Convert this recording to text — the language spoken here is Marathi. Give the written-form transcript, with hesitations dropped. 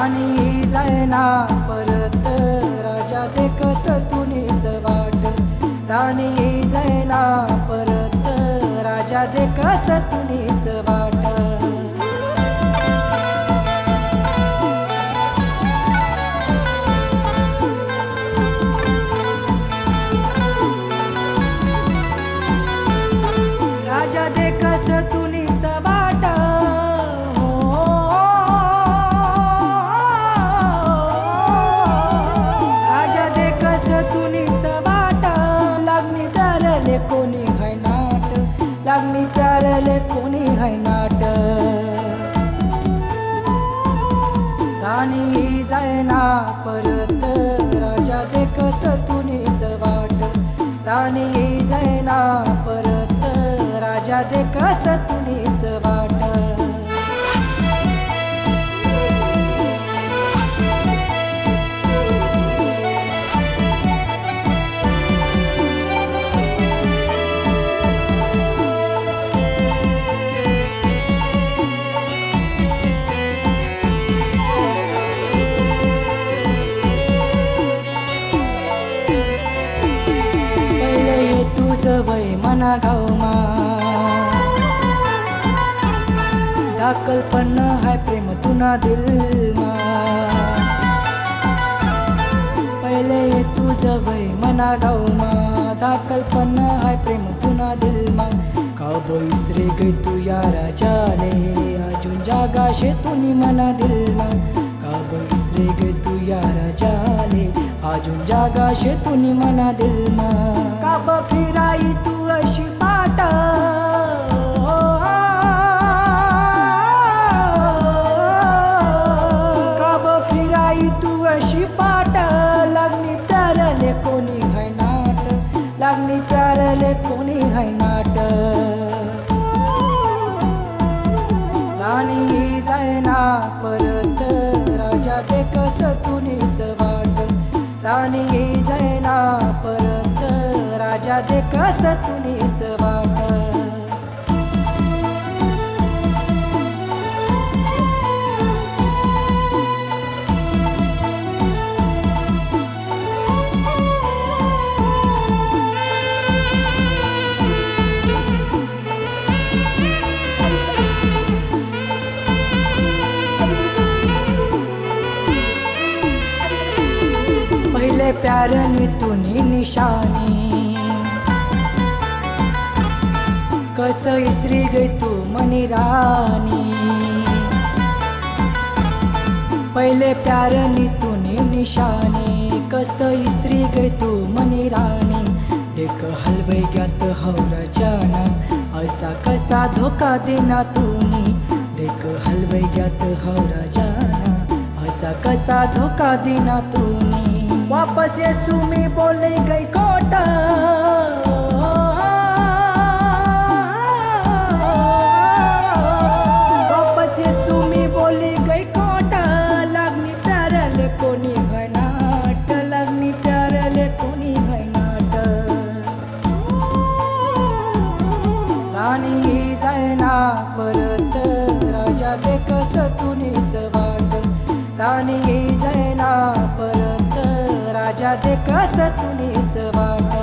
राणी जायना परत राजा दे कस तुनीच वाट राणी जायना परत राजा दे कस तुनीच वाट राजा दे कस तुनीच वाट हो राजा दे कस तुनीच वाट लागणी प्यारले कोणी है नाट लागणी प्यारले कोणी है नाट राणी जायना परत राजा दे कस तुनीच वाट राणी जायना परत राजा दे कस तुनीच वाट पहिले तुझ वय मना गावमा दाखल पण है प्रेम तुना दिल मा पहिले तुझ वय मना गावमा दाखल पण है प्रेम तुना दिल मा काब इसरे गई तू या राजाले अजून जागा शे तुनी मना दिल मा काब इसरे गई तू या राजाले अजून जागा शे तुनी मना दिल मा काब फिराई तू अशी पाट काब फिराई तू अशी पाट लागणी प्यारले कोणी है नाट लागणी प्यारले कोणी है नाट राणी जायना परत राजा दे कस तुनीच वाट राणी जायना परत राजा दे कस तुनीच वाट पहिले प्यार नी तुनी निशानी कस इसरी गई तू मनी रानी पहिले प्यार नी तुनी निशानी कस इसरी गई तू मनी रानी देख हलवे ग्यात हवरा जाना असा कसा धोका देना तुनी देख हलवे ग्यात हवरा जाना असा कसा धोका देना तुनी वापस ये सुमी बोले गई कोटा वापस ये सुमी बोली गई कोटा लागनी प्यारले कोणी है नाट लागनी प्यारले कोणी है नाट राणी जायना परत राजा दे कस तुनीच वाट राणी जायना परत राजा दे कस तुनीच वाट